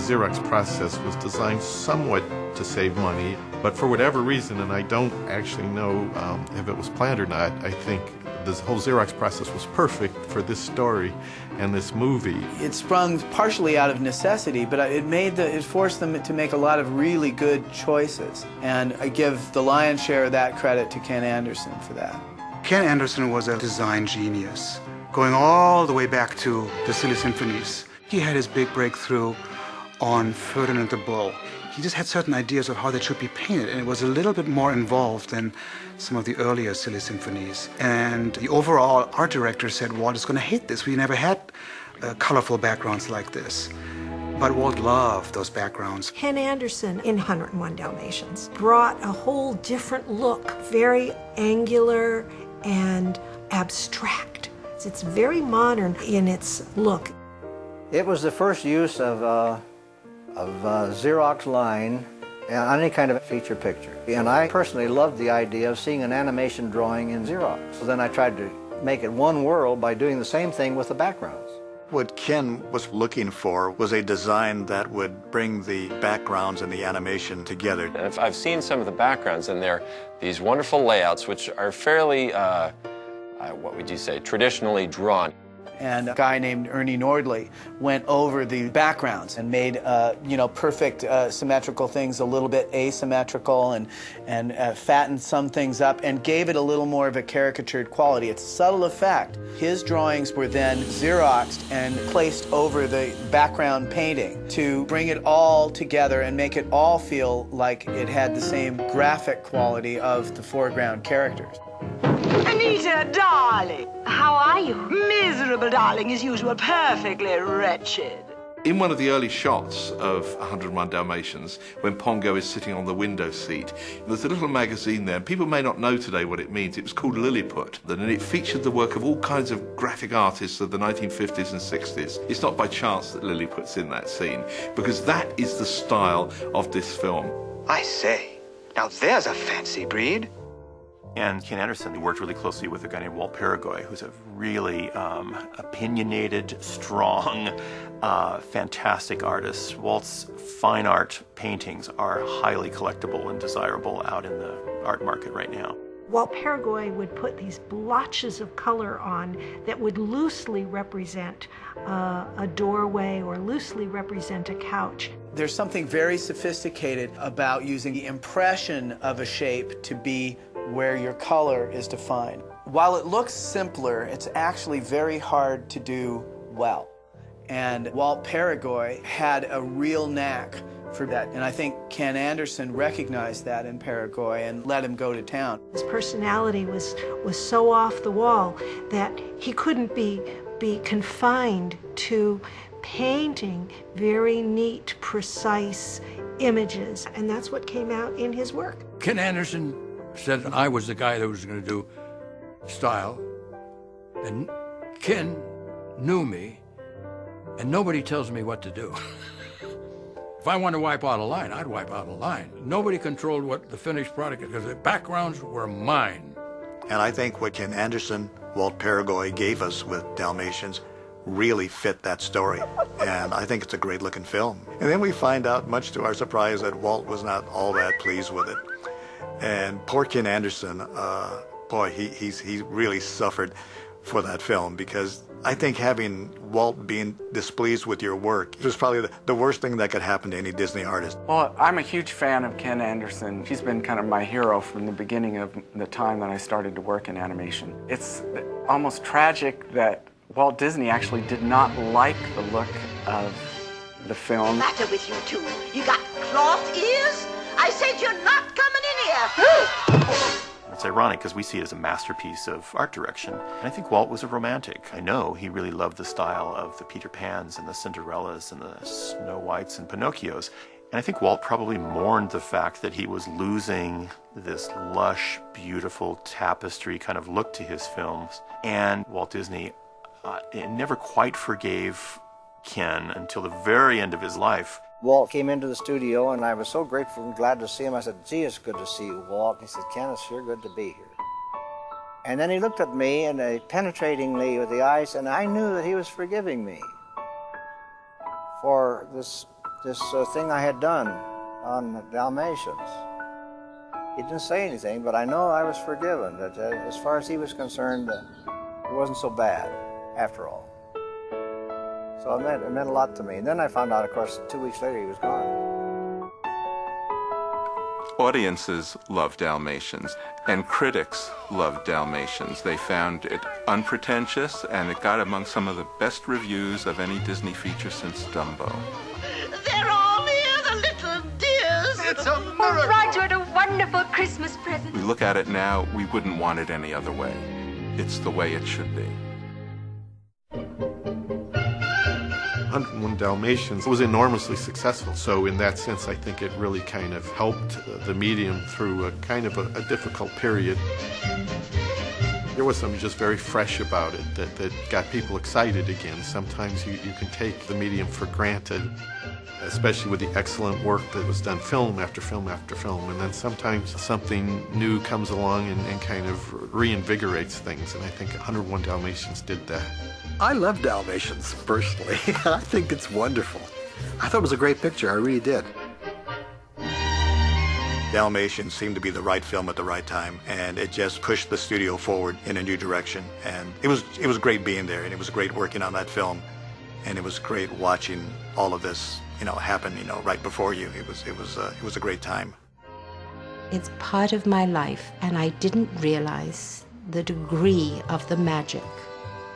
Xerox process was designed somewhat to save money, but for whatever reason, and I don't actually know if it was planned or not, I think this whole Xerox process was perfect for this story and this movie. It sprung partially out of necessity, but it forced them to make a lot of really good choices. And I give the lion's share of that credit to Ken Anderson for that. Ken Anderson was a design genius, going all the way back to the Silly Symphonies. He had his big breakthrough on Ferdinand the Bull. He just had certain ideas of how they should be painted, and it was a little bit more involved than some of the earlier Silly Symphonies. And the overall art director said, Walt is going to hate this. We never had colorful backgrounds like this. But Walt loved those backgrounds. Ken Anderson in 101 Dalmatians brought a whole different look, very angular and abstract. It's very modern in its look. It was the first use of Xerox line on any kind of feature picture. And I personally loved the idea of seeing an animation drawing in Xerox. So then I tried to make it one world by doing the same thing with the backgrounds. What Ken was looking for was a design that would bring the backgrounds and the animation together. I've seen some of the backgrounds, and they're these wonderful layouts which are fairly, what would you say, traditionally drawn. And a guy named Ernie Nordley went over the backgrounds and made perfect symmetrical things a little bit asymmetrical and fattened some things up and gave it a little more of a caricatured quality. It's a subtle effect. His drawings were then Xeroxed and placed over the background painting to bring it all together and make it all feel like it had the same graphic quality of the foreground characters. Anita, darling, how are you? Miserable, darling, as usual, perfectly wretched. In one of the early shots of 101 Dalmatians, when Pongo is sitting on the window seat, there's a little magazine there, and people may not know today what it means. It was called Lilliput, and it featured the work of all kinds of graphic artists of the 1950s and 60s. It's not by chance that Lilliput's in that scene, because that is the style of this film. I say, now there's a fancy breed. And Ken Anderson worked really closely with a guy named Walt Paragoy, who's a really opinionated, strong, fantastic artist. Walt's fine art paintings are highly collectible and desirable out in the art market right now. Walt Paragoy would put these blotches of color on that would loosely represent a doorway or loosely represent a couch. There's something very sophisticated about using the impression of a shape to be where your color is defined. While it looks simpler, it's actually very hard to do well. And Walt Paragoy had a real knack for that. And I think Ken Anderson recognized that in Paragoy and let him go to town. His personality was so off the wall that he couldn't be confined to painting very neat, precise images. And that's what came out in his work. Ken Anderson said I was the guy that was going to do style, and Ken knew me, and nobody tells me what to do. If I want to wipe out a line, I'd wipe out a line. Nobody controlled what the finished product is, because the backgrounds were mine. And I think what Ken Anderson, Walt Paragoy gave us with Dalmatians really fit that story. And I think it's a great looking film. And then we find out, much to our surprise, that Walt was not all that pleased with it. And poor Ken Anderson, boy, he really suffered for that film, because I think having Walt being displeased with your work was probably the worst thing that could happen to any Disney artist. Well, I'm a huge fan of Ken Anderson. He's been kind of my hero from the beginning of the time that I started to work in animation. It's almost tragic that Walt Disney actually did not like the look of the film. What's the matter with you two? You got cloth ears? I said you're not coming in here. It's ironic because we see it as a masterpiece of art direction. And I think Walt was a romantic. I know he really loved the style of the Peter Pans and the Cinderellas and the Snow Whites and Pinocchios. And I think Walt probably mourned the fact that he was losing this lush, beautiful tapestry kind of look to his films. And Walt Disney never quite forgave Ken until the very end of his life. Walt came into the studio, and I was so grateful and glad to see him. I said, gee, it's good to see you, Walt. He said, Ken, it's sure good to be here. And then he looked at me and penetratingly with the eyes, and I knew that he was forgiving me for this this thing I had done on Dalmatians. He didn't say anything, but I know I was forgiven. That as far as he was concerned, it wasn't so bad, after all. So it meant a lot to me. And then I found out, of course, 2 weeks later he was gone. Audiences love Dalmatians, and critics love Dalmatians. They found it unpretentious, and it got among some of the best reviews of any Disney feature since Dumbo. They're all here, the little dears. It's a miracle. Roger, what a wonderful Christmas present. We look at it now, we wouldn't want it any other way. It's the way it should be. 101 Dalmatians was enormously successful. So in that sense, I think it really kind of helped the medium through a kind of a difficult period. There was something just very fresh about it that got people excited again. Sometimes you can take the medium for granted, especially with the excellent work that was done film after film after film. And then sometimes something new comes along and kind of reinvigorates things. And I think 101 Dalmatians did that. I love Dalmatians, personally. I think it's wonderful. I thought it was a great picture. I really did. Dalmatians seemed to be the right film at the right time, and it just pushed the studio forward in a new direction. And it was great being there, and it was great working on that film, and it was great watching all of this, happen, right before you. It was a great time. It's part of my life, and I didn't realize the degree of the magic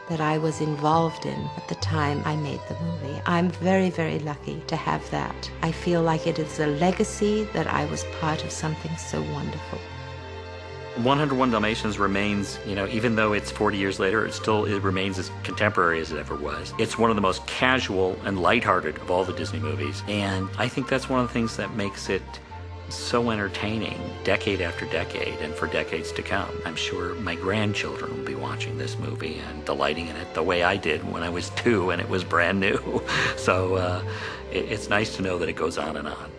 that I was involved in at the time I made the movie. I'm very, very lucky to have that. I feel like it is a legacy that I was part of something so wonderful. 101 Dalmatians remains, even though it's 40 years later, it remains as contemporary as it ever was. It's one of the most casual and lighthearted of all the Disney movies. And I think that's one of the things that makes it so entertaining decade after decade and for decades to come. I'm sure my grandchildren will be watching this movie and delighting in it the way I did when I was 2 and it was brand new. So it's nice to know that it goes on and on.